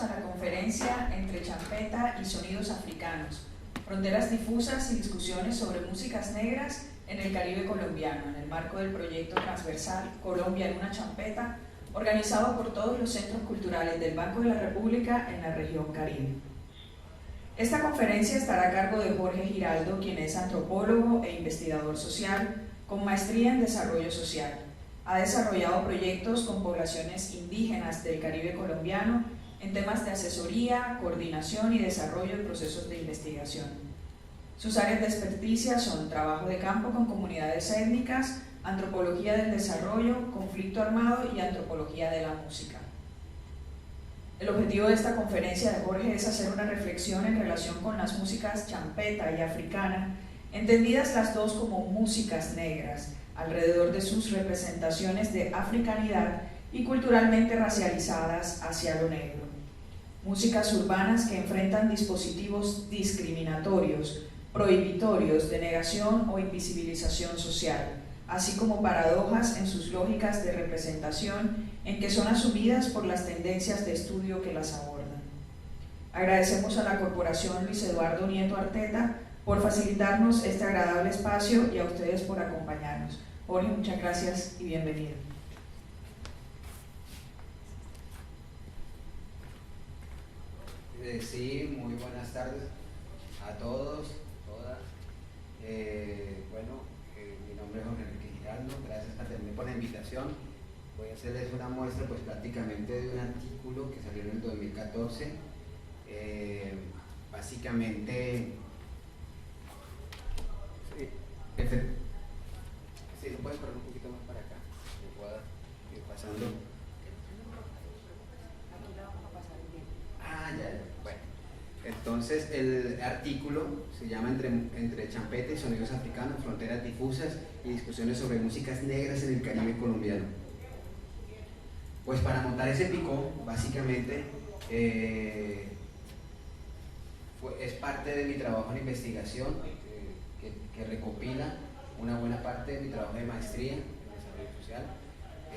a la conferencia Entre Champeta y Sonidos Africanos, fronteras difusas y discusiones sobre músicas negras en el Caribe colombiano, en el marco del proyecto transversal Colombia en una champeta, organizado por todos los centros culturales del Banco de la República en la región Caribe. Esta conferencia estará a cargo de Jorge Giraldo, quien es antropólogo e investigador social, con maestría en desarrollo social. Ha desarrollado proyectos con poblaciones indígenas del Caribe colombiano en temas de asesoría, coordinación y desarrollo de procesos de investigación. Sus áreas de experticia son trabajo de campo con comunidades étnicas, antropología del desarrollo, conflicto armado y antropología de la música. El objetivo de esta conferencia de Jorge es hacer una reflexión en relación con las músicas champeta y africana, entendidas las dos como músicas negras, alrededor de sus representaciones de africanidad y culturalmente racializadas hacia lo negro. Músicas urbanas que enfrentan dispositivos discriminatorios, prohibitorios de negación o invisibilización social, así como paradojas en sus lógicas de representación en que son asumidas por las tendencias de estudio que las abordan. Agradecemos a la Corporación Luis Eduardo Nieto Arteta por facilitarnos este agradable espacio y a ustedes por acompañarnos. Jorge, muchas gracias y bienvenido. Sí, muy buenas tardes a todos, todas. Mi nombre es Jorge Enrique Giraldo, gracias a Terme por la invitación. Voy a hacerles una muestra pues prácticamente de un artículo que salió en el 2014. Básicamente, sí, lo pueden correr un poquito más para acá, que pueda ir pasando. Aquí la vamos a pasar bien. Bueno. Entonces el artículo se llama Entre Champeta y Sonidos Africanos, fronteras difusas y discusiones sobre músicas negras en el Caribe colombiano. Pues para montar ese picó, básicamente, es parte de mi trabajo en investigación que recopila una buena parte de mi trabajo de maestría en desarrollo social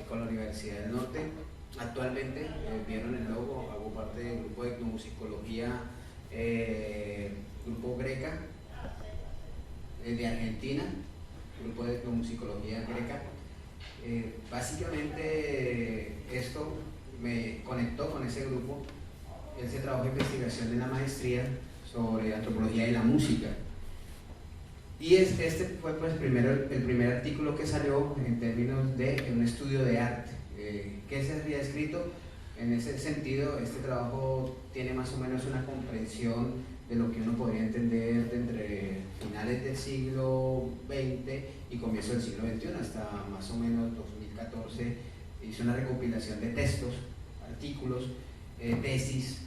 con la Universidad del Norte. Actualmente, vieron el logo, hago parte del grupo de etnomusicología, grupo Greca, de Argentina, grupo de etnomusicología Greca. Básicamente esto me conectó con ese grupo, ese trabajo de investigación de la maestría sobre antropología de la música. Y este fue pues, el primer artículo que salió en términos de un estudio de arte. ¿Qué se había escrito? En ese sentido, este trabajo tiene más o menos una comprensión de lo que uno podría entender de entre finales del siglo XX y comienzo del siglo XXI, hasta más o menos 2014. Hizo una recopilación de textos, artículos, tesis,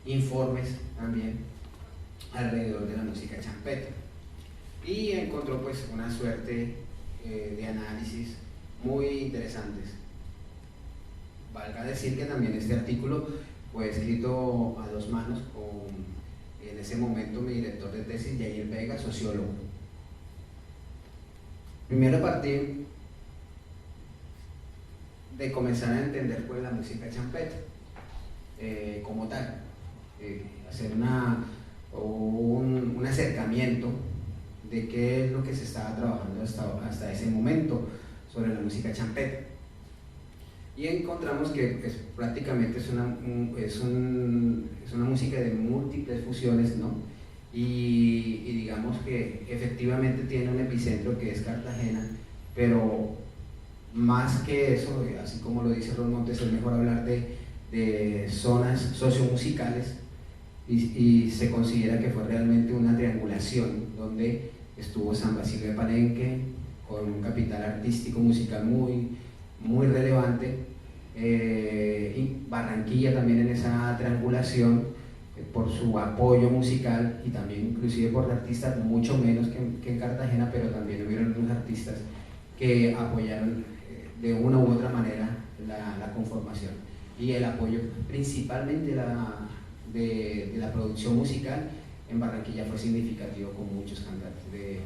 informes también alrededor de la música champeta. Y encontró pues una suerte de análisis muy interesantes. Valga decir que también este artículo fue escrito a dos manos con, en ese momento, mi director de tesis, Jair Vega, sociólogo. Primero partí de comenzar a entender pues, la música champeta como tal, hacer un acercamiento de qué es lo que se estaba trabajando hasta ese momento sobre la música champeta. Y encontramos que pues, prácticamente es una música de múltiples fusiones, ¿no? Y digamos que efectivamente tiene un epicentro que es Cartagena, pero más que eso, así como lo dice Ron Montes, es mejor hablar de zonas sociomusicales y se considera que fue realmente una triangulación donde estuvo San Basilio de Palenque con un capital artístico musical muy relevante, y Barranquilla también en esa triangulación por su apoyo musical y también inclusive por artistas mucho menos que en Cartagena, pero también hubieron unos artistas que apoyaron de una u otra manera la conformación y el apoyo principalmente de la producción musical en Barranquilla fue significativo con muchos cantantes de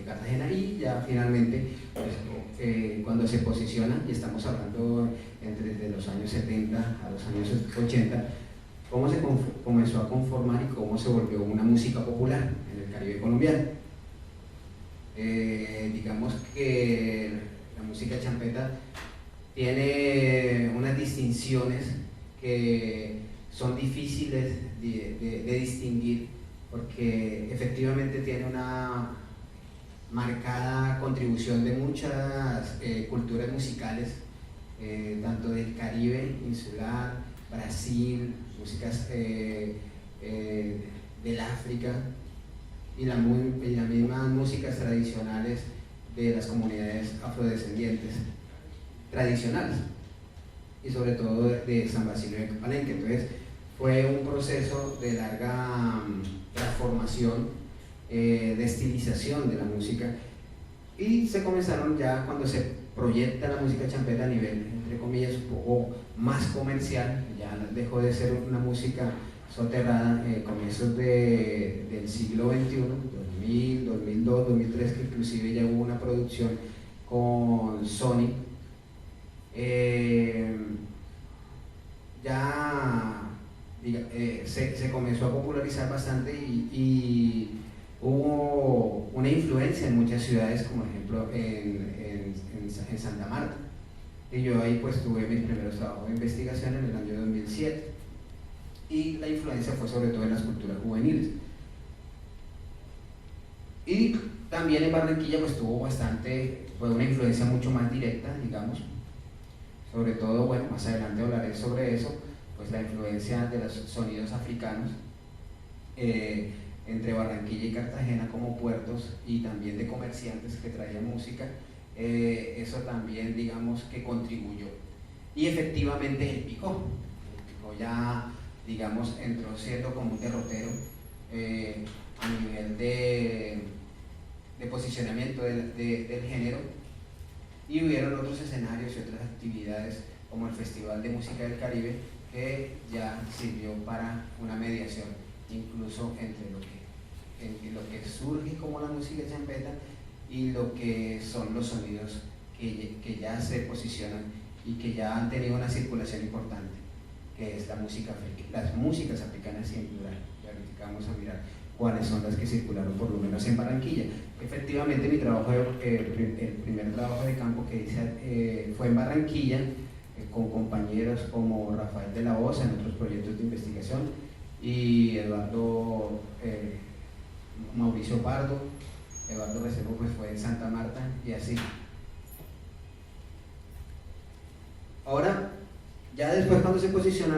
Cartagena, y ya finalmente pues, cuando se posiciona, y estamos hablando entre los años 70 a los años 80, cómo se comenzó a conformar y cómo se volvió una música popular en el Caribe colombiano. Digamos que la música champeta tiene unas distinciones que son difíciles de distinguir, porque efectivamente tiene una marcada contribución de muchas culturas musicales, tanto del Caribe insular, Brasil, músicas del África, y las mismas músicas tradicionales de las comunidades afrodescendientes tradicionales, y sobre todo de San Basilio de Palenque. Entonces fue un proceso de larga transformación, de estilización de la música, y se comenzaron ya cuando se proyecta la música champeta a nivel, entre comillas, un poco más comercial, ya dejó de ser una música soterrada, comienzos del siglo XXI, 2000, 2002, 2003, que inclusive ya hubo una producción con Sony. Se comenzó a popularizar bastante, y hubo una influencia en muchas ciudades, como por ejemplo en Santa Marta, y yo ahí pues tuve mis primeros trabajos de investigación en el año 2007, y la influencia fue sobre todo en las culturas juveniles. Y también en Barranquilla pues tuvo fue una influencia mucho más directa, digamos, sobre todo, bueno, más adelante hablaré sobre eso, pues la influencia de los sonidos africanos entre Barranquilla y Cartagena como puertos, y también de comerciantes que traían música, eso también, digamos, que contribuyó. Y efectivamente el picó ya, digamos, entró siendo como un derrotero a nivel de posicionamiento del género, y hubieron otros escenarios y otras actividades como el Festival de Música del Caribe, que ya sirvió para una mediación incluso entre lo que surge como la música champeta y lo que son los sonidos que ya se posicionan y que ya han tenido una circulación importante, que es las músicas africanas en plural. Y ahorita vamos a mirar cuáles son las que circularon por lo menos en Barranquilla. Efectivamente, mi trabajo, el primer trabajo de campo que hice fue en Barranquilla, con compañeros como Rafael de la Osa en otros proyectos de investigación, y Eduardo Mauricio Pardo, Eduardo Reservo pues fue en Santa Marta, y así. Ahora, ya después, cuando se posiciona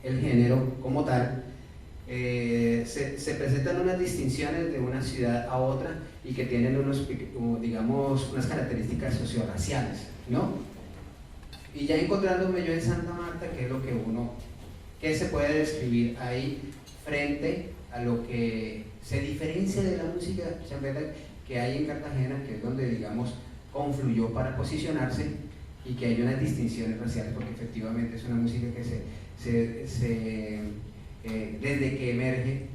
el género como tal, se presentan unas distinciones de una ciudad a otra, y que tienen unas características socioraciales, ¿no? Y ya encontrándome yo en Santa Marta, ¿qué se puede describir ahí frente a lo que se diferencia de la música champeta que hay en Cartagena, que es donde, digamos, confluyó para posicionarse, y que hay unas distinciones raciales, porque efectivamente es una música que desde que emerge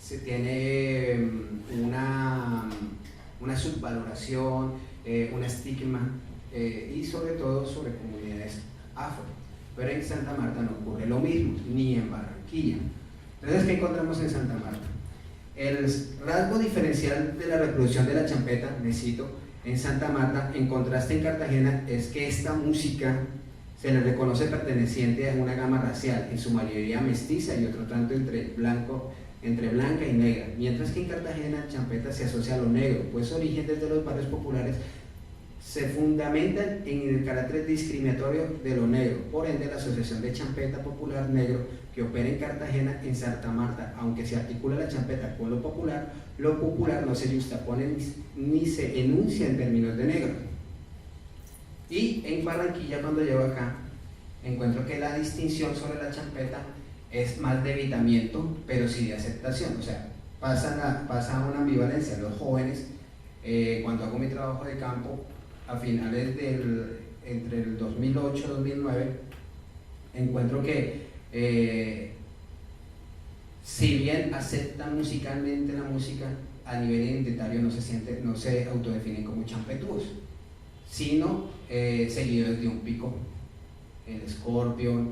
se tiene una subvaloración, un estigma, y sobre todo sobre comunidades afro. Pero en Santa Marta no ocurre lo mismo, ni en Barranquilla. Entonces, ¿qué encontramos en Santa Marta? El rasgo diferencial de la reproducción de la champeta, me cito, en Santa Marta, en contraste en Cartagena, es que esta música se le reconoce perteneciente a una gama racial, en su mayoría mestiza y otro tanto entre blanca y negra, mientras que en Cartagena champeta se asocia a lo negro, pues su origen desde los barrios populares se fundamenta en el carácter discriminatorio de lo negro. Por ende, la Asociación de Champeta Popular Negro, que opera en Cartagena, en Santa Marta, aunque se articula la champeta con lo popular no se justapone ni se enuncia en términos de negro. Y en Barranquilla, cuando llego acá, encuentro que la distinción sobre la champeta es más de evitamiento, pero sí de aceptación. O sea, pasa una ambivalencia. Los jóvenes, cuando hago mi trabajo de campo, a finales entre el 2008 y 2009, encuentro que si bien aceptan musicalmente la música, a nivel identitario no se autodefinen como champetúos, sino seguidos de un pico, el escorpión,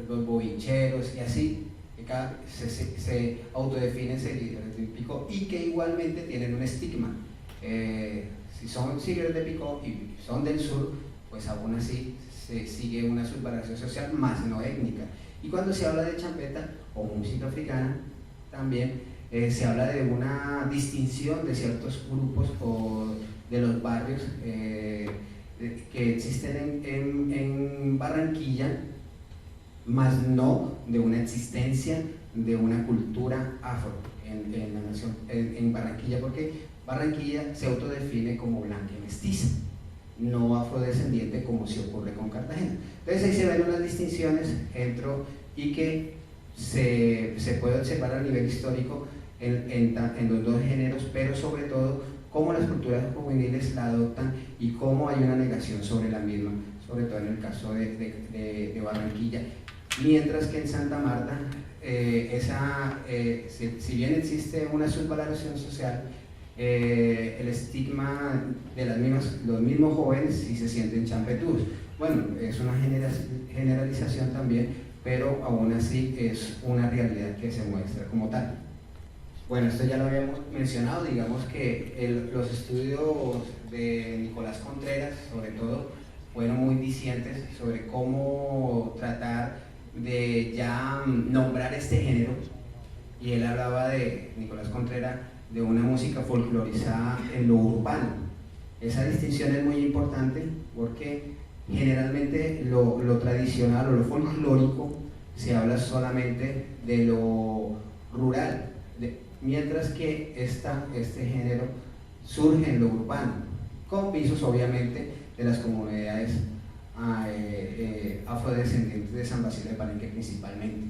los bobincheros y así, que se autodefinen seguidores de un pico y que igualmente tienen un estigma. Si son seguidores de pico y son del sur, pues aún así se sigue una subvaloración social más no étnica. Y cuando se habla de champeta o música africana, también se habla de una distinción de ciertos grupos o de los barrios que existen en Barranquilla, más no de una existencia de una cultura afro en la nación, en Barranquilla, porque Barranquilla se autodefine como blanca y mestiza, no afrodescendiente como se ocurre con Cartagena. Entonces ahí se ven unas distinciones y que se puede observar a nivel histórico en los dos géneros, pero sobre todo cómo las culturas juveniles la adoptan y cómo hay una negación sobre la misma, sobre todo en el caso de Barranquilla. Mientras que en Santa Marta, si bien existe una subvaloración social, el estigma de los mismos jóvenes sí se sienten champetudos. Bueno, es una generalización también, pero aún así es una realidad que se muestra como tal. Bueno, esto ya lo habíamos mencionado, digamos que los estudios de Nicolás Contreras, sobre todo, fueron muy dicientes sobre cómo tratar de ya nombrar este género, y él hablaba Nicolás Contreras, de una música folclorizada en lo urbano. Esa distinción es muy importante porque generalmente lo tradicional o lo folclórico se habla solamente de lo rural, mientras que este género surge en lo urbano, con pisos obviamente de las comunidades afrodescendientes de San Basilio de Palenque principalmente,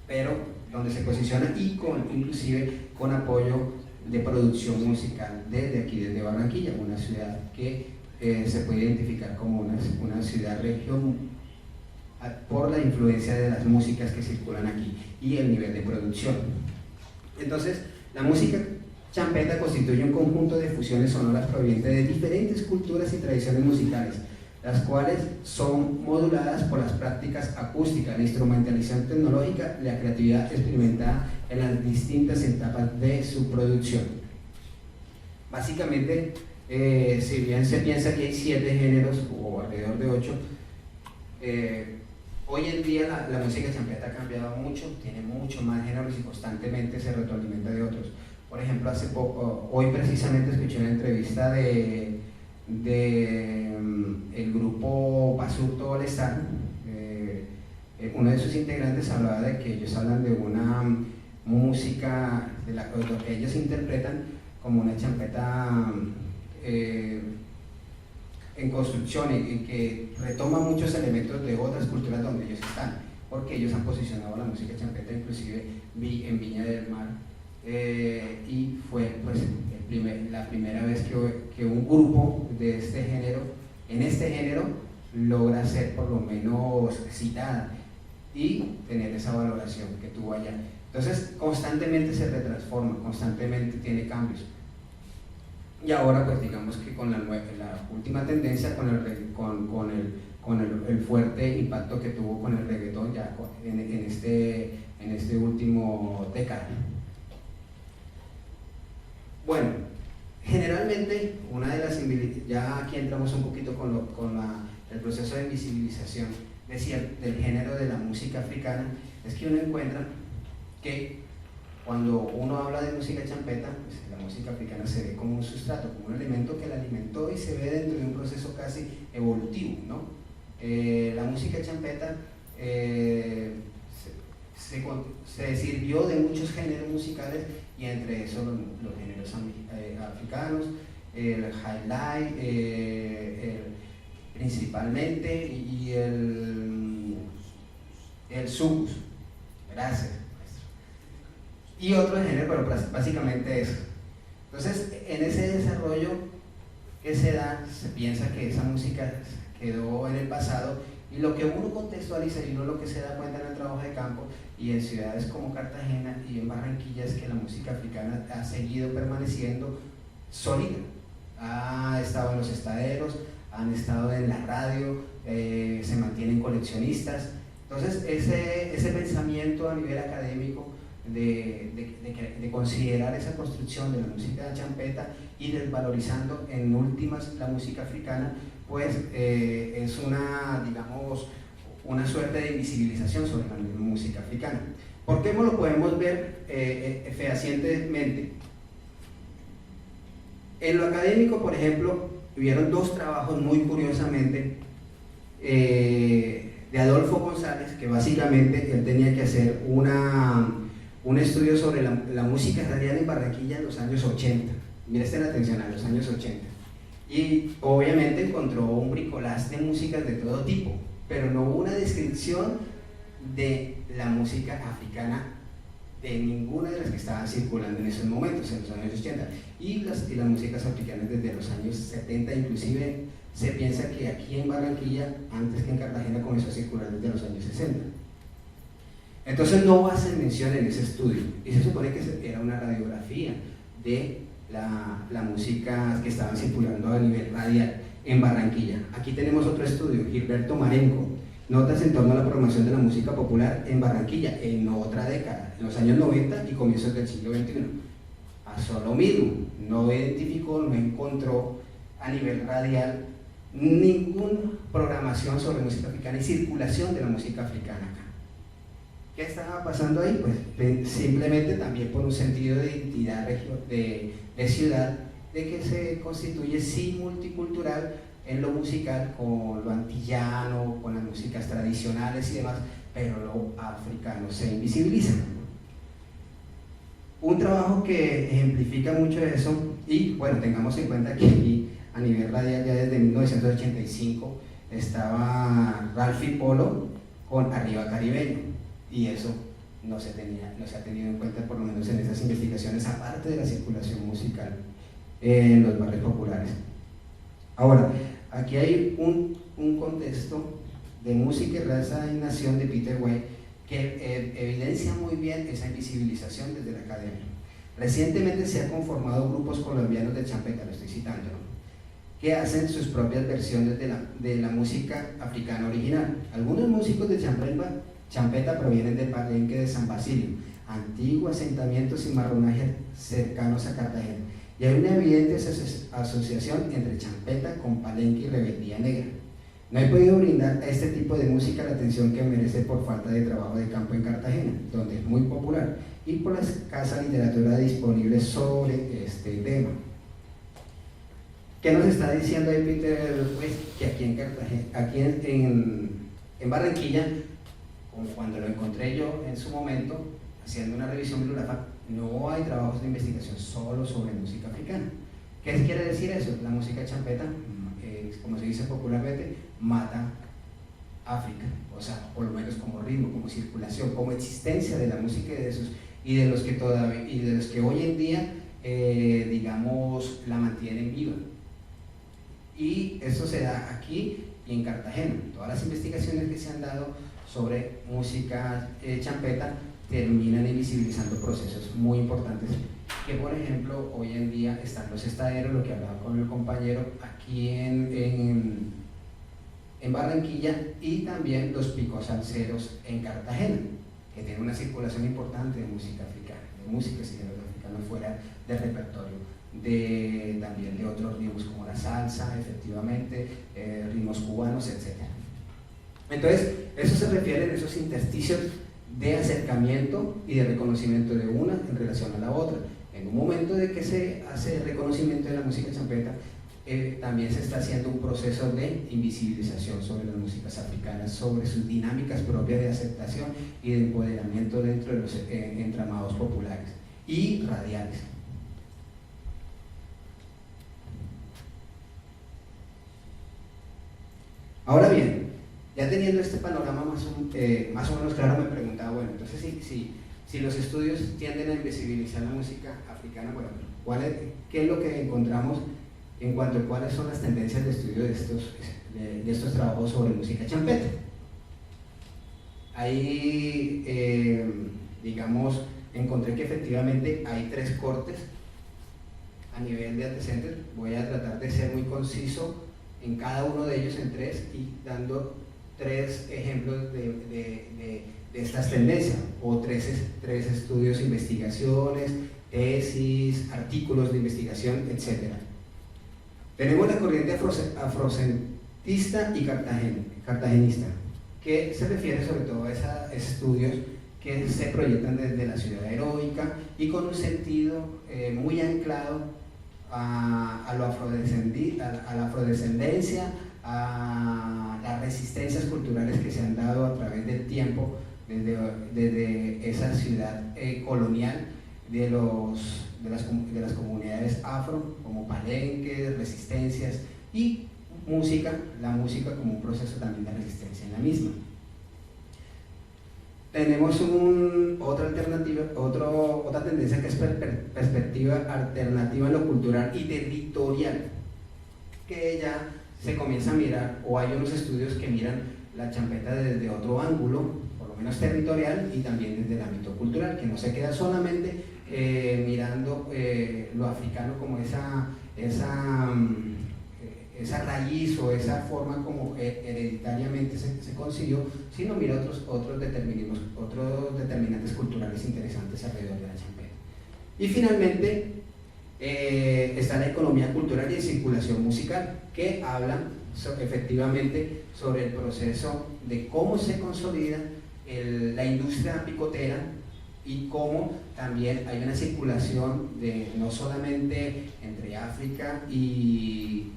pero donde se posiciona y inclusive con apoyo de producción musical desde aquí, desde Barranquilla, una ciudad que se puede identificar como una ciudad-región por la influencia de las músicas que circulan aquí y el nivel de producción. Entonces, la música champeta constituye un conjunto de fusiones sonoras provenientes de diferentes culturas y tradiciones musicales, las cuales son moduladas por las prácticas acústicas, la instrumentalización tecnológica y la creatividad experimentada en las distintas etapas de su producción. Básicamente, si bien se piensa que hay 7 géneros o alrededor de 8, hoy en día la música champeta ha cambiado mucho, tiene mucho más géneros y constantemente se retroalimenta de otros. Por ejemplo, hoy precisamente escuché una entrevista de el grupo Basurto All Star. Uno de sus integrantes hablaba de que ellos hablan de una música de lo que ellos interpretan como una champeta en construcción y que retoma muchos elementos de otras culturas donde ellos están, porque ellos han posicionado la música champeta inclusive en Viña del Mar, y fue pues la primera vez que un grupo de este género, en este género, logra ser por lo menos citada y tener esa valoración que tuvo allá. Entonces constantemente se retransforma, constantemente tiene cambios. Y ahora pues digamos que con la última tendencia, con el fuerte impacto que tuvo con el reggaetón ya en este último década. Bueno, generalmente una de las, ya aquí entramos un poquito con el proceso de invisibilización del género de la música africana, es que uno encuentra que cuando uno habla de música champeta, pues la música africana se ve como un sustrato, como un elemento que la alimentó y se ve dentro de un proceso casi evolutivo, ¿no? La música champeta se sirvió de muchos géneros musicales y entre esos los géneros africanos, el highlight principalmente y el soukous. Gracias. Y otro género, pero básicamente eso. Entonces, en ese desarrollo que se da, se piensa que esa música quedó en el pasado Y lo que uno contextualiza y uno lo que se da cuenta en el trabajo de campo y en ciudades como Cartagena y en Barranquilla es que la música africana ha seguido permaneciendo sólida. Ha estado en los estaderos, han estado en la radio, se mantienen coleccionistas. Entonces ese pensamiento a nivel académico de considerar esa construcción de la música champeta y desvalorizando en últimas la música africana, pues es una, digamos, una suerte de invisibilización sobre la música africana. ¿Por qué no lo podemos ver fehacientemente? En lo académico, por ejemplo, hubieron dos trabajos muy curiosamente de Adolfo González, que básicamente él tenía que hacer un estudio sobre la música radial en Barranquilla en los años 80. Miren la atención, a los años 80. Y obviamente encontró un bricolage de músicas de todo tipo, pero no hubo una descripción de la música africana de ninguna de las que estaban circulando en esos momentos, en los años 80. Y las músicas africanas desde los años 70, inclusive se piensa que aquí en Barranquilla, antes que en Cartagena, comenzó a circular desde los años 60. Entonces no hacen mención en ese estudio, y se supone que era una radiografía de la música que estaban circulando a nivel radial en Barranquilla. Aquí tenemos otro estudio, Gilberto Marenco, notas en torno a la programación de la música popular en Barranquilla en otra década, en los años 90 y comienzos del siglo XXI. Pasó lo mismo, no identificó, no encontró a nivel radial ninguna programación sobre música africana y circulación de la música africana acá. ¿Qué estaba pasando ahí? Pues simplemente también por un sentido de identidad de ciudad, de que se constituye sí multicultural en lo musical, con lo antillano, con las músicas tradicionales y demás, pero lo africano se invisibiliza. Un trabajo que ejemplifica mucho eso, y bueno, tengamos en cuenta que aquí a nivel radial ya desde 1985 estaba Ralphie Polo con Arriba Caribeño, y eso no se ha tenido en cuenta, por lo menos en esas investigaciones, aparte de la circulación musical en los barrios populares. Ahora, aquí hay un contexto de música, raza y nación de Peter Way que evidencia muy bien esa invisibilización desde la academia. Recientemente se han conformado grupos colombianos de champeta, lo estoy citando, ¿no?, que hacen sus propias versiones de la música africana original. Algunos músicos de champeta provienen del Palenque de San Basilio, antiguos asentamientos y marronajes cercanos a Cartagena, y hay una evidente asociación entre champeta con Palenque y rebeldía negra. No he podido brindar a este tipo de música la atención que merece por falta de trabajo de campo en Cartagena, donde es muy popular, y por la escasa literatura disponible sobre este tema. ¿Qué nos está diciendo ahí Peter? Pues que aquí en Cartagena, aquí en Barranquilla, como cuando lo encontré yo en su momento, haciendo una revisión bibliográfica, no hay trabajos de investigación solo sobre música africana. ¿Qué quiere decir eso? La música champeta, como se dice popularmente, mata África, o sea, por lo menos como ritmo, como circulación, como existencia de la música y de los que hoy en día, digamos, la mantienen viva. Y eso se da aquí y en Cartagena. Todas las investigaciones que se han dado sobre música champeta terminan invisibilizando procesos muy importantes que, por ejemplo, hoy en día están los estaderos, lo que hablaba con el compañero, aquí en Barranquilla, y también los picos salseros en Cartagena, que tienen una circulación importante de música africana, de músicas y géneros africanos fuera del repertorio, también de otros ritmos como la salsa, efectivamente, ritmos cubanos, etc. Entonces, eso se refiere a esos intersticios de acercamiento y de reconocimiento de una en relación a la otra. En un momento de que se hace el reconocimiento de la música champeta, también se está haciendo un proceso de invisibilización sobre las músicas africanas, sobre sus dinámicas propias de aceptación y de empoderamiento dentro de los entramados populares y radiales. Ahora bien, ya teniendo este panorama más o menos claro, me preguntaba, bueno, entonces si los estudios tienden a invisibilizar la música africana, bueno, ¿qué es lo que encontramos en cuanto a cuáles son las tendencias de estudio de estos trabajos sobre música champeta? Ahí, digamos, encontré que efectivamente hay 3 cortes a nivel de antecedentes. Voy a tratar de ser muy conciso en cada uno de ellos en 3 y dando 3 ejemplos de estas tendencias, o 3 estudios, investigaciones, tesis, artículos de investigación, etc. Tenemos la corriente afrocentista y cartagenista, que se refiere sobre todo a esos estudios que se proyectan desde la ciudad heroica y con un sentido muy anclado a la afrodescendencia, a las resistencias culturales que se han dado a través del tiempo desde esa ciudad colonial de las comunidades afro, como palenques, resistencias y la música como un proceso también de resistencia en la misma. Tenemos otra tendencia que es perspectiva alternativa en lo cultural y territorial, que ya se comienza a mirar, o hay unos estudios que miran la champeta desde otro ángulo, por lo menos territorial, y también desde el ámbito cultural, que no se queda solamente mirando lo africano como esa raíz o esa forma como hereditariamente se consiguió, sino mira otros determinantes culturales interesantes alrededor de la champeta. Y finalmente está la economía cultural y de circulación musical, que habla efectivamente sobre el proceso de cómo se consolida la industria picotera y cómo también hay una circulación no solamente entre África y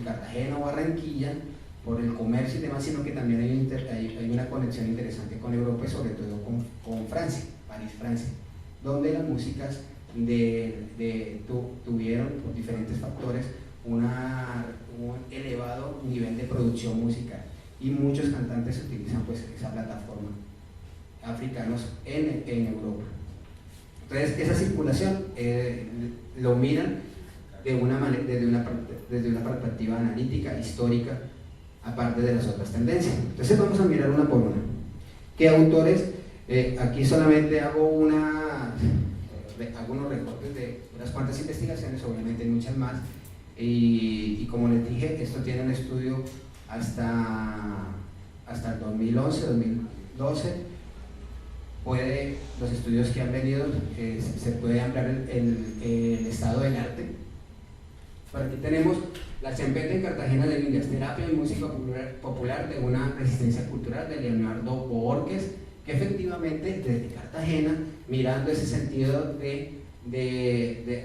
Cartagena o Barranquilla por el comercio y demás, sino que también hay una conexión interesante con Europa y sobre todo con Francia, París, Francia, donde las músicas tuvieron por diferentes factores un elevado nivel de producción musical, y muchos cantantes utilizan pues esa plataforma, africanos en Europa. Entonces esa circulación lo miran desde una perspectiva analítica, histórica, aparte de las otras tendencias. Entonces vamos a mirar una por una. ¿Qué autores? Aquí solamente hago unos recortes de unas cuantas investigaciones, obviamente hay muchas más, y como les dije, esto tiene un estudio hasta el 2011, 2012. Los estudios que han venido, se puede ampliar el estado del arte. Por aquí tenemos la champeta en Cartagena de Indias, terapia y música popular de una resistencia cultural, de Leonardo Boorques, que efectivamente desde Cartagena, mirando ese sentido de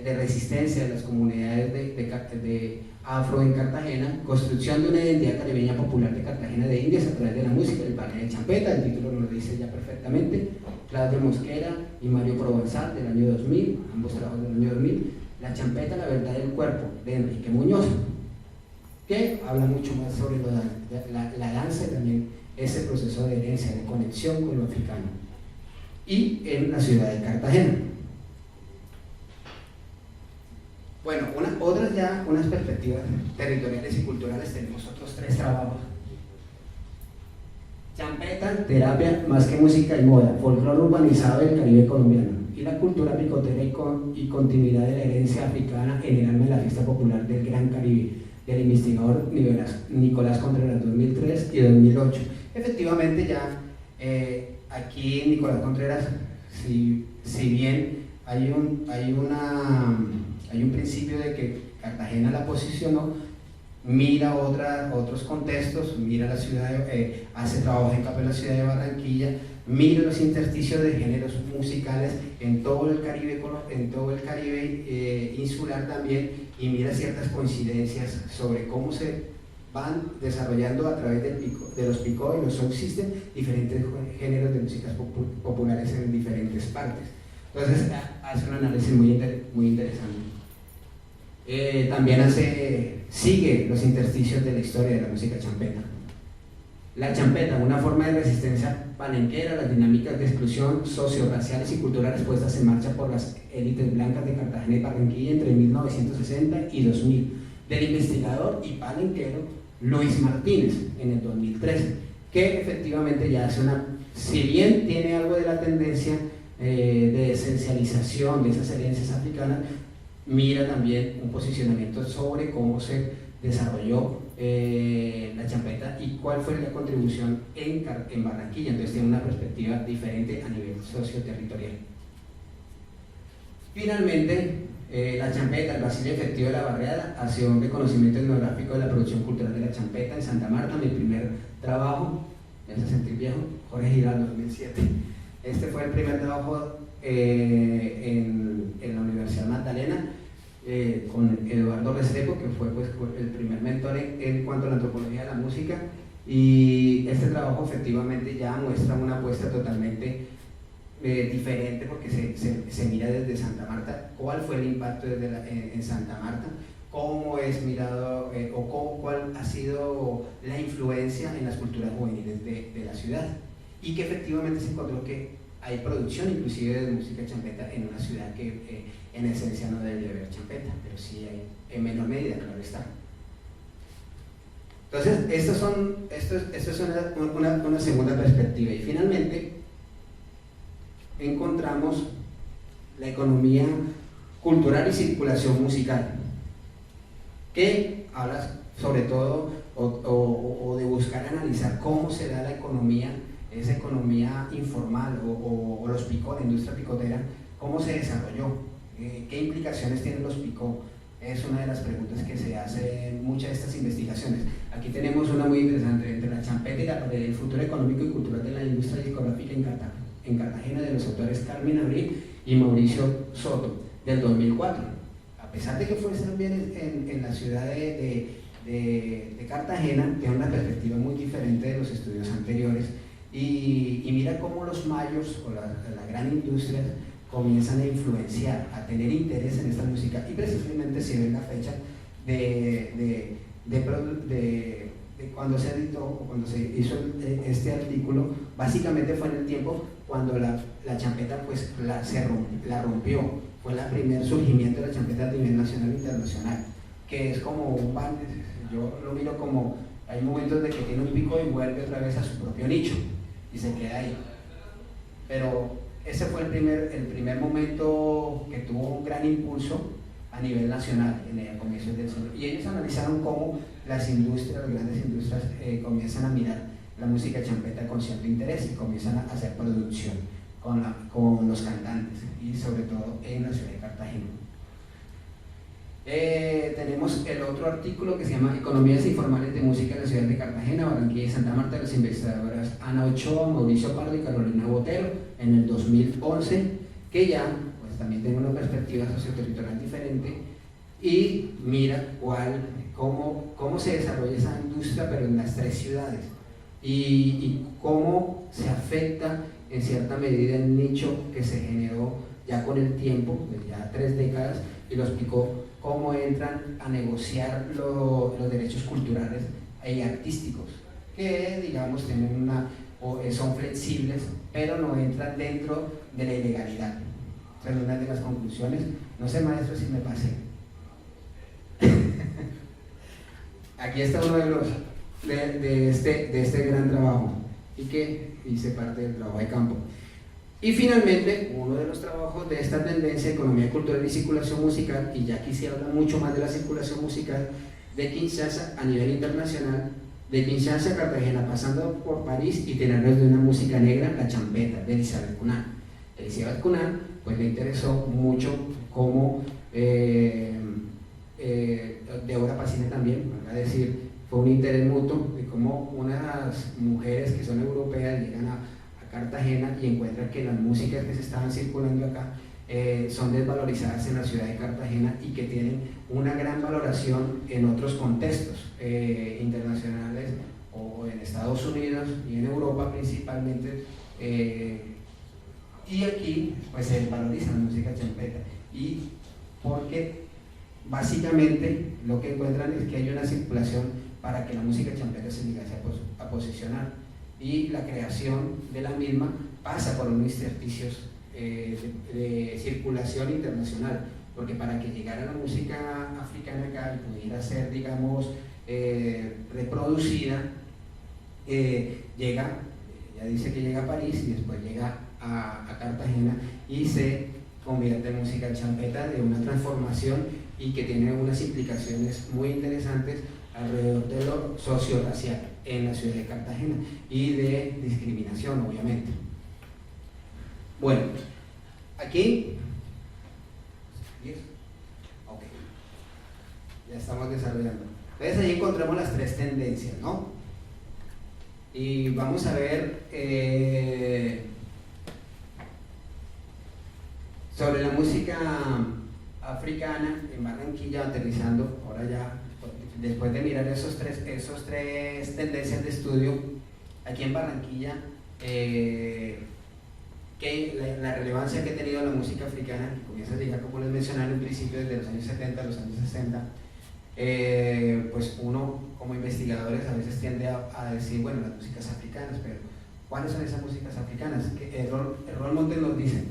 resistencia de las comunidades de afro en Cartagena, construcción de una identidad caribeña popular de Cartagena de Indias a través de la música, el panel de champeta, el título nos lo dice ya perfectamente, Claudio Mosquera y Mario Provenzal del año 2000, ambos trabajos del año 2000, la champeta, la verdad del cuerpo, de Enrique Muñoz, que habla mucho más sobre la danza y también ese proceso de herencia, de conexión con lo africano, y en la ciudad de Cartagena. Bueno, unas perspectivas territoriales y culturales, tenemos otros 3 trabajos. Champeta, terapia, más que música y moda, folclore urbanizado del Caribe colombiano, y la cultura picotera y continuidad de la herencia africana en el alma de la fiesta popular del Gran Caribe, del investigador Nicolás Contreras, 2003 y 2008. Efectivamente ya aquí Nicolás Contreras, si bien hay un principio de que Cartagena la posicionó, mira otros contextos, mira la ciudad, hace trabajo en campo en la ciudad de Barranquilla, mira los intersticios de géneros musicales en todo el Caribe insular también, y mira ciertas coincidencias sobre cómo se van desarrollando a través de los picó y los soul system diferentes géneros de músicas populares en diferentes partes. Entonces hace un análisis muy interesante. También sigue los intersticios de la historia de la música champeta. La champeta, una forma de resistencia palenquera a las dinámicas de exclusión socio-raciales y culturales puestas en marcha por las élites blancas de Cartagena y Barranquilla entre 1960 y 2000, del investigador y palenquero Luis Martínez en el 2013, que efectivamente ya hace si bien tiene algo de la tendencia de esencialización de esas herencias africanas, mira también un posicionamiento sobre cómo se desarrolló la champeta y cuál fue la contribución en Barranquilla. Entonces tiene una perspectiva diferente a nivel socioterritorial. Finalmente, la champeta, el Basilio Efectivo de la Barriada, ha sido un reconocimiento etnográfico de la producción cultural de la champeta en Santa Marta, mi primer trabajo, me hace sentir viejo, Jorge Giraldo, 2007. Este fue el primer trabajo en la Universidad Magdalena, con Eduardo Restrepo, que fue pues, el primer mentor en cuanto a la antropología de la música, y este trabajo efectivamente ya muestra una apuesta totalmente diferente, porque se mira desde Santa Marta, cuál fue el impacto en Santa Marta, cómo es mirado cuál ha sido la influencia en las culturas juveniles de la ciudad, y que efectivamente se encontró que hay producción inclusive de música champeta en una ciudad que en esencia no debería haber champeta, pero sí hay en menor medida, claro está. Entonces, esto es una segunda perspectiva. Y finalmente encontramos la economía cultural y circulación musical, que habla sobre todo o de buscar analizar cómo se da la economía, esa economía informal o los picos, la industria picotera, cómo se desarrolló, qué implicaciones tienen los picos. Es una de las preguntas que se hace en muchas de estas investigaciones. Aquí tenemos una muy interesante, entre la champeta y el futuro económico y cultural de la industria discográfica en Cartagena, de los autores Carmen Abril y Mauricio Soto, del 2004. A pesar de que fue también en la ciudad de Cartagena, tiene una perspectiva muy diferente de los estudios anteriores, y mira cómo los mayors o la gran industria comienzan a influenciar, a tener interés en esta música, y precisamente se ve la fecha de cuando se editó o cuando se hizo este artículo. Básicamente fue en el tiempo cuando la champeta pues la rompió, fue el primer surgimiento de la champeta a nivel nacional e internacional, que es como un band. Yo lo miro como, hay momentos de que tiene un pico y vuelve otra vez a su propio nicho y se queda ahí, pero ese fue el primer momento que tuvo un gran impulso a nivel nacional en el comienzo del siglo. Y ellos analizaron cómo las grandes industrias comienzan a mirar la música champeta con cierto interés y comienzan a hacer producción con los cantantes, y sobre todo en la ciudad de Cartagena. Tenemos el otro artículo que se llama Economías informales de música en la ciudad de Cartagena, Barranquilla y Santa Marta, de las investigadoras Ana Ochoa, Mauricio Pardo y Carolina Botero, en el 2011, que ya pues, también tiene una perspectiva socioterritorial diferente y mira cómo se desarrolla esa industria, pero en las tres ciudades, y cómo se afecta en cierta medida el nicho que se generó ya con el tiempo, de ya 3 décadas, y los explicó cómo entran a negociar los derechos culturales y artísticos, que digamos tienen son flexibles, pero no entran dentro de la ilegalidad. Esa es una de las conclusiones. No sé, maestro, si me pasé. Aquí está uno de este gran trabajo, y que hice parte del trabajo de campo. Y finalmente, uno de los trabajos de esta tendencia, economía cultural y circulación musical, y ya aquí se habla mucho más de la circulación musical de Kinshasa a nivel internacional, de Kinshasa a Cartagena, pasando por París, y tenernos de una música negra, la champeta, de Elizabeth Cunan. Elizabeth Cunan, pues le interesó mucho cómo, Deborah Pacine también, para decir, fue un interés mutuo de cómo unas mujeres que son europeas llegan a Cartagena y encuentran que las músicas que se estaban circulando acá son desvalorizadas en la ciudad de Cartagena, y que tienen una gran valoración en otros contextos internacionales, o en Estados Unidos y en Europa principalmente, y aquí pues se desvaloriza la música champeta, y porque básicamente lo que encuentran es que hay una circulación para que la música champeta se llegase a posicionar, y la creación de la misma pasa por unos ejercicios de circulación internacional, porque para que llegara la música africana acá y pudiera ser, digamos, reproducida, ella dice que llega a París y después llega a Cartagena y se convierte en música champeta, de una transformación y que tiene unas implicaciones muy interesantes alrededor de lo socio-racial en la ciudad de Cartagena y de discriminación, obviamente. Bueno, aquí, ok, ya estamos desarrollando. Entonces ahí encontramos las tres tendencias, ¿no? Y vamos a ver sobre la música africana en Barranquilla, aterrizando, ahora ya, después de mirar esos tres tendencias de estudio, aquí en Barranquilla, la relevancia que ha tenido la música africana, que comienza a llegar, como les mencionaba en un principio, desde los años 70 a los años 60, pues uno como investigadores a veces tiende a decir, bueno, las músicas africanas, pero ¿cuáles son esas músicas africanas? Que Errol Montes nos dice.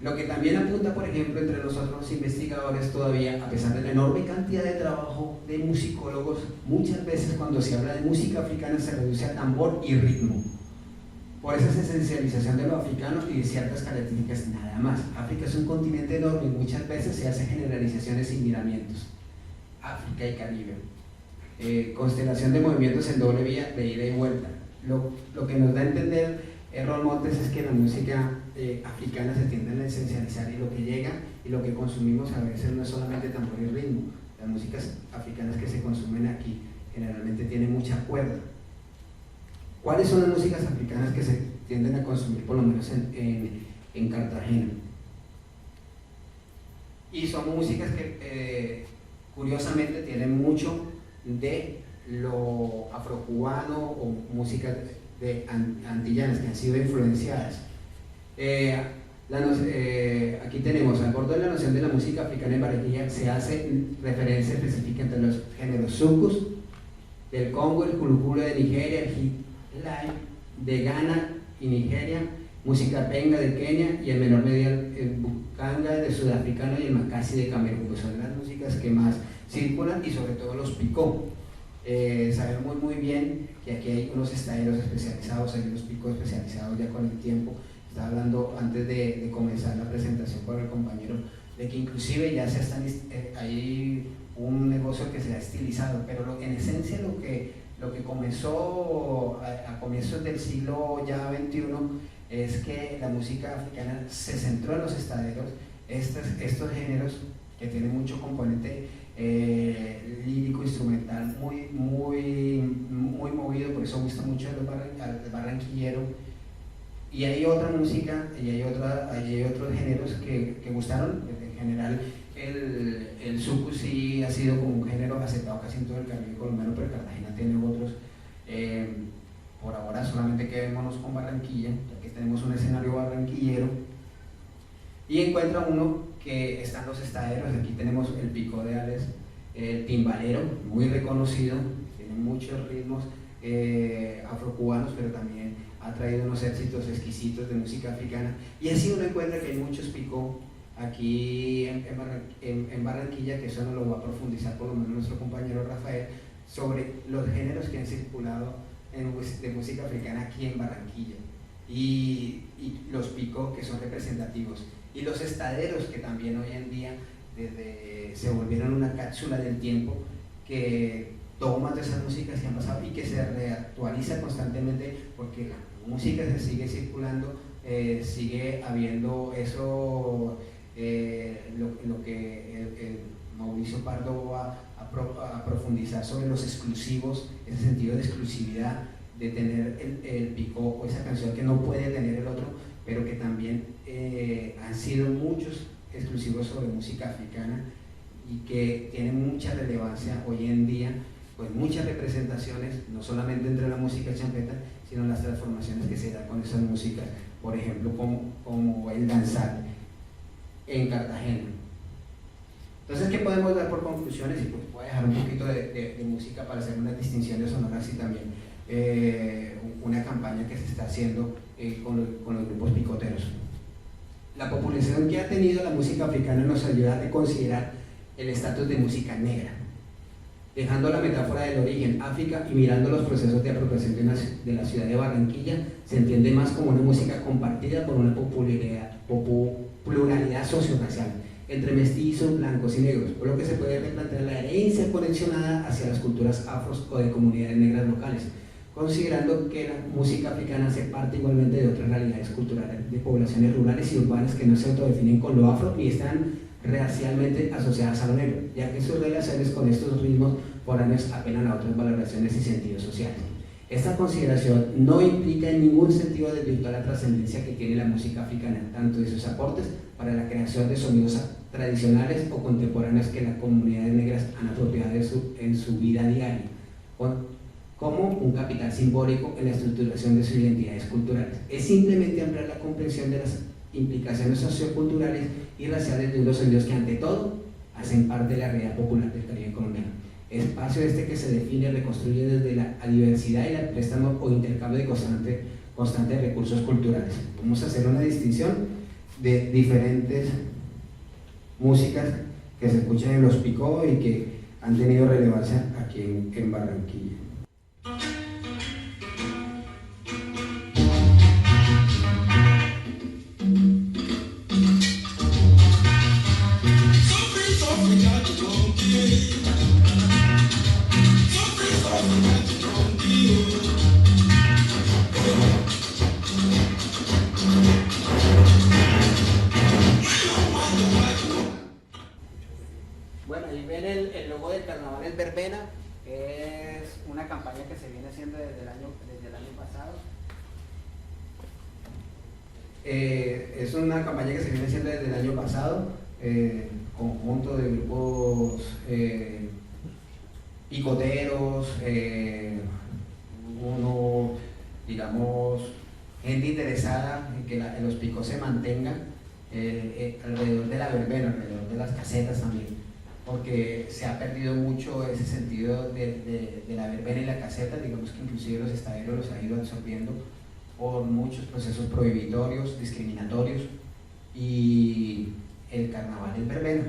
Lo que también apunta, por ejemplo, entre los otros investigadores todavía, a pesar de la enorme cantidad de trabajo de musicólogos, muchas veces cuando se habla de música africana se reduce a tambor y ritmo. Por esa esencialización de lo africano y de ciertas características nada más. África es un continente enorme y muchas veces se hacen generalizaciones y miramientos. África y Caribe. Constelación de movimientos en doble vía de ida y vuelta. Lo que nos da a entender Errol Montes es que la música africana se tiende a esencializar y lo que llega y lo que consumimos a veces no es solamente tambor y ritmo. Las músicas africanas que se consumen aquí generalmente tienen mucha cuerda. ¿Cuáles son las músicas africanas que se tienden a consumir, por lo menos en Cartagena? Y son músicas que curiosamente tienen mucho de lo afrocubano o músicas de antillanas que han sido influenciadas. Aquí tenemos, al borde de la noción de la música africana en Barranquilla, se hace referencia específica entre los géneros sucus del Congo, el kulukulu de Nigeria, el highlife de Ghana y Nigeria, música penga de Kenia y en menor medida el bukanga de sudafricano y el makasi de Camerún, pues son las músicas que más circulan y sobre todo los picó. Sabemos muy bien que aquí hay unos estaderos especializados, hay unos picos especializados ya con el tiempo. Estaba hablando antes de comenzar la presentación con el compañero de que inclusive ya hay un negocio que se ha estilizado, pero en esencia lo que comenzó a comienzos del siglo ya XXI es que la música africana se centró en los estaderos, estos géneros que tienen mucho componente lírico, instrumental, muy movido, por eso gusta mucho al barranquillero. Y hay otra música y hay otros géneros que gustaron. En general el suku sí ha sido como un género aceptado casi en todo el Caribe colombiano, pero Cartagena tiene otros. Por ahora solamente quedémonos con Barranquilla, ya que tenemos un escenario barranquillero. Y encuentra uno que están los estaderos. Aquí tenemos el pico de Ales, el timbalero, muy reconocido, tiene muchos ritmos afrocubanos, pero también ha traído unos éxitos exquisitos de música africana. Y así uno encuentra que hay muchos picó aquí en Barranquilla, que eso no lo va a profundizar por lo menos nuestro compañero Rafael, sobre los géneros que han circulado de música africana aquí en Barranquilla. Y los picó que son representativos. Y los estaderos que también hoy en día se volvieron una cápsula del tiempo que toman de esas músicas que han pasado y que se reactualiza constantemente porque la música se sigue circulando, sigue habiendo eso, lo que Mauricio Pardo va a profundizar sobre los exclusivos, ese sentido de exclusividad, de tener el picó o esa canción que no puede tener el otro, pero que también han sido muchos exclusivos sobre música africana y que tienen mucha relevancia hoy en día, pues muchas representaciones, no solamente entre la música champeta, sino las transformaciones que se dan con esas músicas, por ejemplo, como el danzar en Cartagena. Entonces, ¿qué podemos dar por conclusiones? Y pues voy a dejar un poquito de música para hacer unas distinciones sonoras y también una campaña que se está haciendo con los grupos picoteros. La popularidad que ha tenido la música africana nos ayuda a reconsiderar el estatus de música negra. Dejando la metáfora del origen, África, y mirando los procesos de apropiación de la ciudad de Barranquilla, se entiende más como una música compartida por una pluralidad socio-racial, entre mestizos, blancos y negros, por lo que se puede replantear la herencia conexionada hacia las culturas afros o de comunidades negras locales, considerando que la música africana hace parte igualmente de otras realidades culturales de poblaciones rurales y urbanas que no se autodefinen con lo afro ni están racialmente asociadas a lo negro, ya que sus relaciones con estos ritmos foráneos apelan a otras valoraciones y sentidos sociales. Esta consideración no implica en ningún sentido desvirtuar la trascendencia que tiene la música africana, tanto de sus aportes para la creación de sonidos tradicionales o contemporáneos que las comunidades negras han apropiado en su vida diaria, como un capital simbólico en la estructuración de sus identidades culturales. Es simplemente ampliar la comprensión de las implicaciones socioculturales y raciales de unos sonidos que ante todo hacen parte de la realidad popular del Caribe colombiano. Espacio que se define y reconstruye desde la diversidad y el préstamo o intercambio de constantes recursos culturales. Vamos a hacer una distinción de diferentes músicas que se escuchan en los Picó y que han tenido relevancia aquí en Barranquilla. Bueno, ahí ven el logo del Carnaval es Verbena, es una campaña que se viene haciendo desde el año pasado. Es una campaña que se viene haciendo desde el año pasado, conjunto de grupos picoteros, digamos, gente interesada en que los picos se mantengan alrededor de la verbena, alrededor de las casetas también, porque se ha perdido mucho ese sentido de la verbena y la caseta. Digamos que inclusive los estaderos los ha ido absorbiendo por muchos procesos prohibitorios, discriminatorios, y el carnaval es verbena.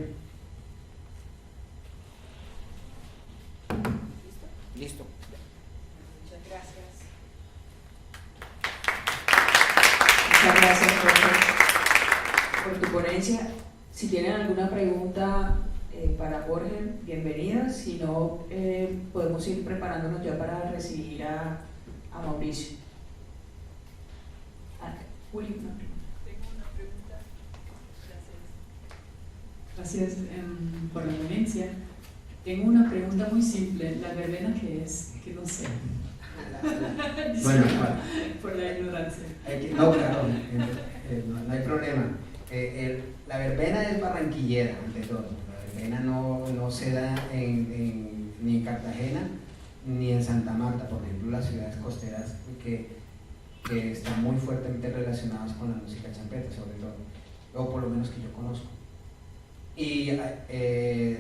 Listo. Muchas gracias. Muchas gracias por tu ponencia. Si tienen alguna pregunta para Jorge, bienvenidas. Si no, podemos ir preparándonos ya para recibir a Mauricio. Juli, una pregunta. Tengo una pregunta. Gracias por la ponencia. Tengo una pregunta muy simple. ¿La verbena qué es? Que no sé. Bueno, por la ignorancia. No, claro, no hay problema. La verbena es barranquillera, ante todo. La verbena no se da ni en Cartagena ni en Santa Marta, por ejemplo, las ciudades costeras que están muy fuertemente relacionadas con la música champeta, sobre todo, o por lo menos que yo conozco. Y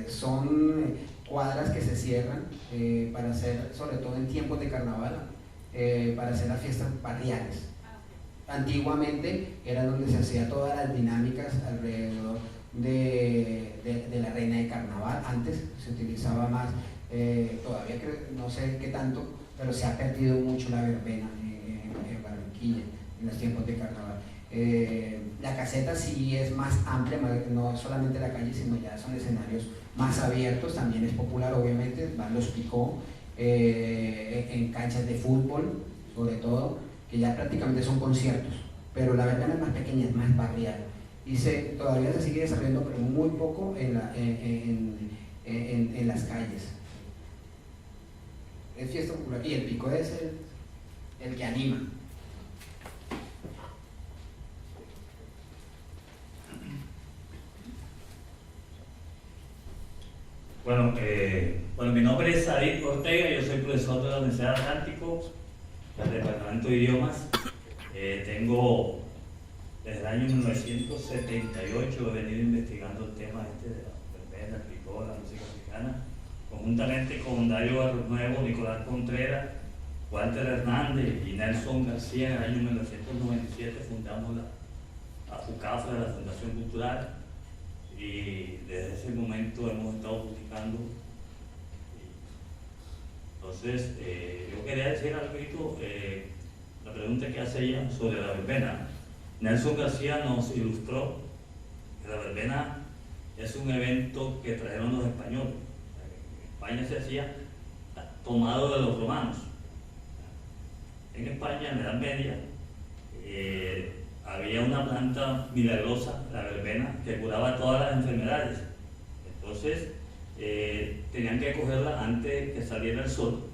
son cuadras que se cierran para hacer, sobre todo en tiempos de carnaval, para hacer las fiestas barriales. Antiguamente era donde se hacía todas las dinámicas alrededor de la reina de carnaval. Antes se utilizaba más, todavía creo, no sé qué tanto, pero se ha perdido mucho la verbena en Barranquilla en los tiempos de carnaval. La caseta sí es más amplia, no solamente la calle, sino ya son escenarios más abiertos. También es popular, obviamente, van los picó en canchas de fútbol, sobre todo, que ya prácticamente son conciertos, pero la verbena es más pequeña, es más barrial, y todavía se sigue desarrollando, pero muy poco en las calles. Es fiesta popular y el pico es el que anima. Bueno, mi nombre es Said Ortega, yo soy profesor de la Universidad del Atlántico, del Departamento de Idiomas. Tengo desde el año 1978 he venido investigando el tema de la verbena, el picó, la música africana, conjuntamente con Dario Barros Nuevo, Nicolás Contreras, Walter Hernández y Nelson García. En el año 1997 fundamos la FUCAFRA, la Fundación Cultural, y desde ese momento hemos estado publicando Entonces, yo quería decir algo, la pregunta que hace ella sobre la verbena. Nelson García nos ilustró que la verbena es un evento que trajeron los españoles. En España se hacía tomado de los romanos. En España, en la Edad Media, había una planta milagrosa, la verbena, que curaba todas las enfermedades. Entonces, tenían que cogerla antes que saliera el sol,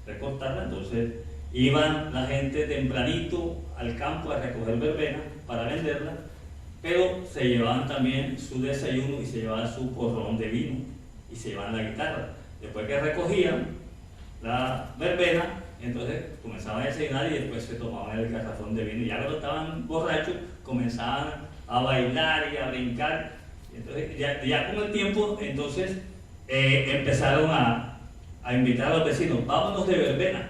recortarla. Entonces, iban la gente tempranito al campo a recoger verbena para venderla, pero se llevaban también su desayuno y se llevaban su porrón de vino y se llevaban la guitarra. Después que recogían la verbena, entonces comenzaban a desayunar y después se tomaban el garrafón de vino. Y ya cuando estaban borrachos, comenzaban a bailar y a brincar. Entonces, ya con el tiempo, entonces empezaron a invitar a los vecinos: vámonos de verbena.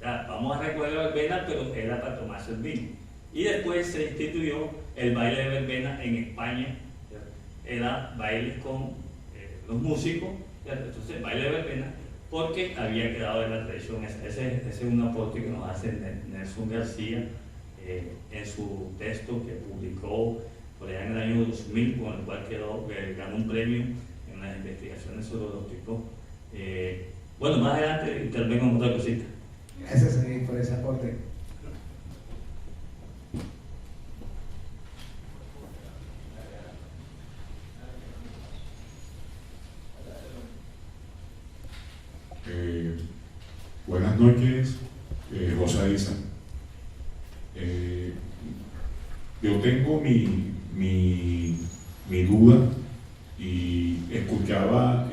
Ya, vamos a recoger la verbena, pero era para tomarse el vino. Y después se instituyó el baile de verbena en España. Era bailes con los músicos. Entonces, baile de verbena, porque había quedado en la tradición. Ese es un aporte que nos hace Nelson García en su texto que publicó por allá en el año 2000, con el cual ganó un premio en las investigaciones sobre los tipos. Bueno, más adelante intervengo en otra cosita. Gracias por ese aporte. Buenas noches, José Isa. Yo tengo mi duda, y escuchaba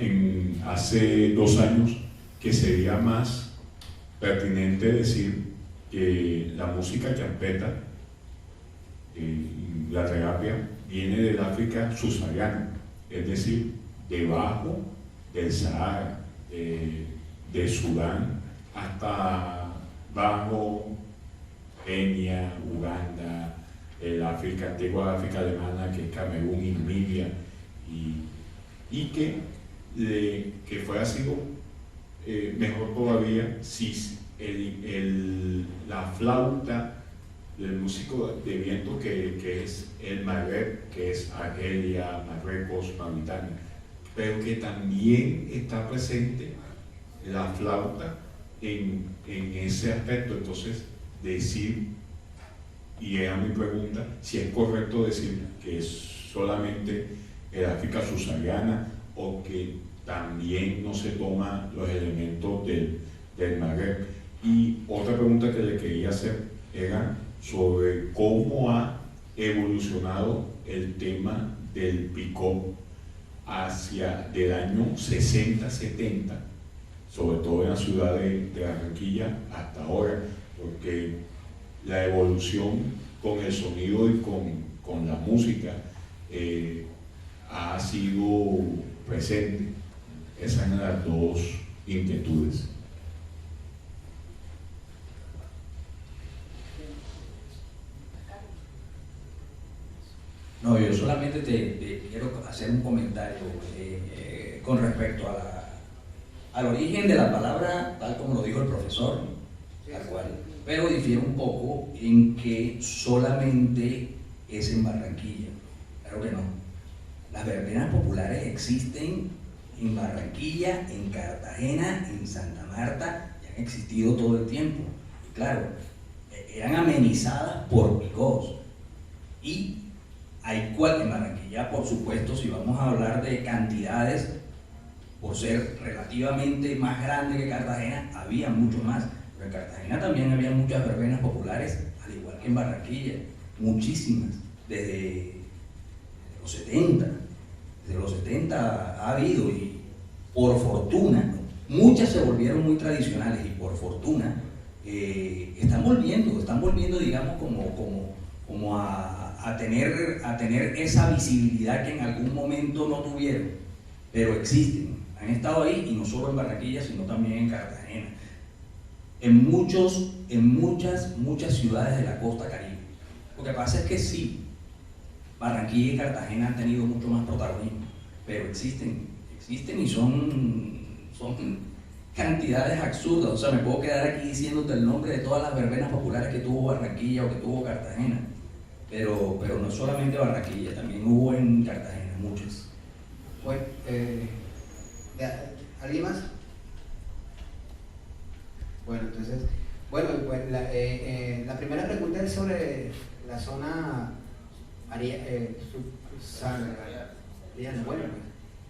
hace 2 años que sería más pertinente decir que la música champeta, la terapia, viene del África subsahariana, es decir, debajo del Sahara, de Sudán hasta bajo Kenia, Uganda, el África, antigua África alemana, que es Camerún y Namibia, y que fuera sido mejor todavía si la flauta del músico de viento que es el Magreb, que es Argelia, Marruecos, Mauritania, pero que también está presente la flauta en ese aspecto. Entonces, decir, y era mi pregunta, si es correcto decir que es solamente el África subsahariana, o que también no se toman los elementos del Magreb. Y otra pregunta que le quería hacer era sobre cómo ha evolucionado el tema del picó hacia del año 60-70, sobre todo en la ciudad de Barranquilla, hasta ahora, porque la evolución con el sonido y con la música ha sido presente. Esas son las dos inquietudes. No, yo solamente te quiero hacer un comentario con respecto al origen de la palabra, tal como lo dijo el profesor, tal cual, pero difiere un poco en que solamente es en Barranquilla. Claro que no. Las verbenas populares existen en Barranquilla, en Cartagena, en Santa Marta, y han existido todo el tiempo. Y claro, eran amenizadas por picós. Y en Barranquilla, por supuesto, si vamos a hablar de cantidades, por ser relativamente más grande que Cartagena, había mucho más. Pero en Cartagena también había muchas verbenas populares, al igual que en Barranquilla, muchísimas, desde los 70. Desde los 70 ha habido, y por fortuna, muchas se volvieron muy tradicionales, y por fortuna están volviendo, digamos, como a tener esa visibilidad que en algún momento no tuvieron, pero existen, han estado ahí, y no solo en Barranquilla, sino también en Cartagena, en muchas ciudades de la costa caribe. Lo que pasa es que sí, Barranquilla y Cartagena han tenido mucho más protagonismo, pero existen y son cantidades absurdas. O sea, me puedo quedar aquí diciéndote el nombre de todas las verbenas populares que tuvo Barranquilla o que tuvo Cartagena. Pero no solamente Barranquilla, también hubo en Cartagena muchas. Bueno, ¿alguien más? Bueno, entonces, bueno, pues la primera pregunta es sobre la zona subsahariana. Bueno,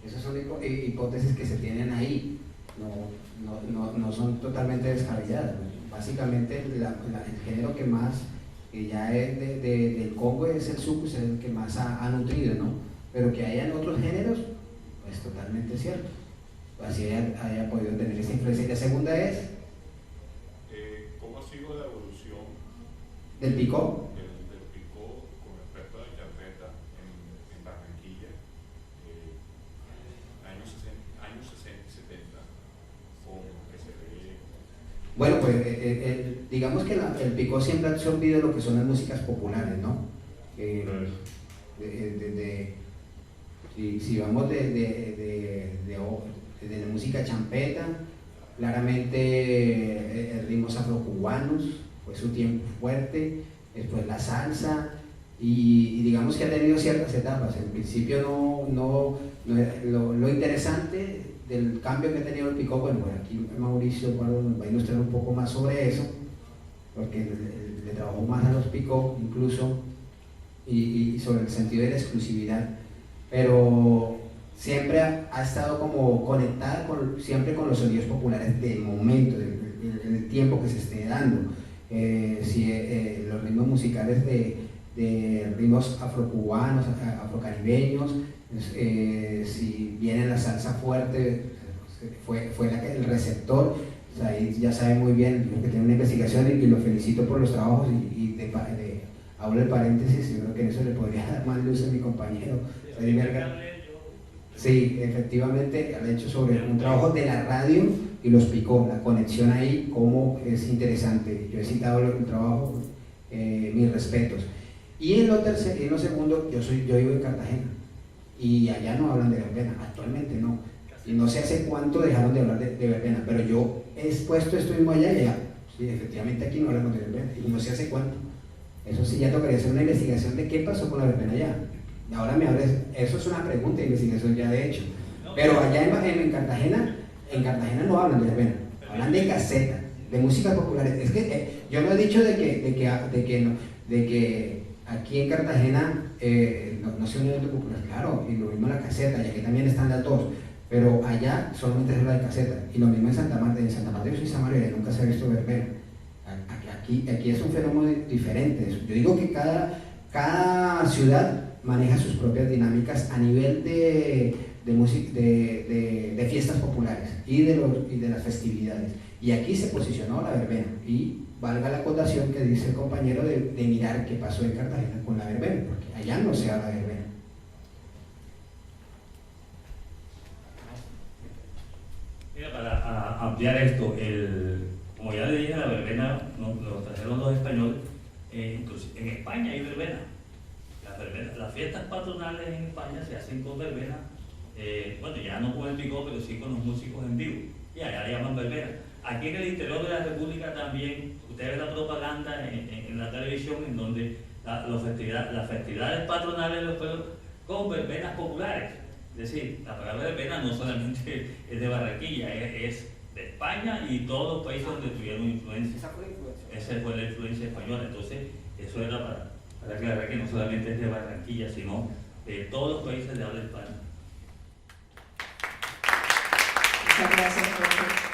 pues, esas son hipótesis que se tienen ahí, no son totalmente descabelladas. Básicamente, el género que más, que ya es del Congo, es el souk, es el que más ha nutrido, ¿no? Pero que hayan otros géneros, pues totalmente cierto. Así haya podido tener esa influencia. Y la segunda es ¿cómo ha sido la evolución del picó. del picó con respecto a la champeta en Barranquilla, años 60 y 70, con que se ve? Bueno, pues digamos que el picó siempre ha absorbido lo que son las músicas populares, ¿no? Si vamos de la música champeta, claramente ritmos afrocubanos, fue su tiempo fuerte, después la salsa, y digamos que ha tenido ciertas etapas. En principio lo interesante del cambio que ha tenido el picó, bueno, aquí Mauricio Eduardo nos va a ilustrar un poco más sobre eso, porque le trabajó más a los picó incluso, y sobre el sentido de la exclusividad, pero siempre ha estado como conectada siempre con los sonidos populares del momento, del tiempo que se esté dando. Los ritmos musicales de ritmos afrocubanos, afrocaribeños, si viene la salsa fuerte, fue el receptor. O sea, ahí ya sabe muy bien, que tiene una investigación, y lo felicito por los trabajos, hablo de paréntesis, yo creo que en eso le podría dar más luz a mi compañero Freddy Verga. Sí, efectivamente, ha hecho sobre un trabajo de la radio y los picó, la conexión ahí, cómo es interesante. Yo he citado el trabajo, mis respetos. Y en lo segundo, yo vivo en Cartagena, y allá no hablan de verbena, actualmente no. Y no sé hace cuánto dejaron de hablar de verbena, pero yo he expuesto esto mismo allá y allá. Sí, efectivamente aquí no hablamos de verbena, y no sé hace cuánto. Eso sí, ya tocaría hacer una investigación de qué pasó con la verbena allá. Ahora me hables, eso es una pregunta de investigación ya de hecho. Pero allá en Cartagena no hablan de verbena, hablan de caseta, de música popular. Es que yo no he dicho de que aquí en Cartagena no sea un evento popular, claro, y lo mismo en la caseta, y aquí también están las dos, pero allá solamente es la de caseta, y lo mismo en Santa Marta. En Santa Marta yo soy samario y nunca se ha visto verbena. Aquí es un fenómeno diferente. Yo digo que cada ciudad maneja sus propias dinámicas a nivel de fiestas populares y de las festividades. Y aquí se posicionó la verbena, y valga la acotación que dice el compañero de mirar qué pasó en Cartagena con la verbena, porque allá no se habla de verbena. Mira, para ampliar esto, como ya le dije, la verbena lo trajeron los españoles. Inclusive en España hay verbena. Las fiestas patronales en España se hacen con verbena, bueno, ya no con el picó, pero sí con los músicos en vivo, y allá le llaman verbena. Aquí en el interior de la República también, usted ve la propaganda en la televisión, en donde las festividades patronales de los pueblos con verbenas populares. Es decir, la palabra verbena no solamente es de Barranquilla, es de España y todos los países donde tuvieron influencia. Esa fue la influencia española. Entonces, eso era para aclarar que no solamente es de Barranquilla, sino de todos los países de habla hispana. Muchas gracias, profesor.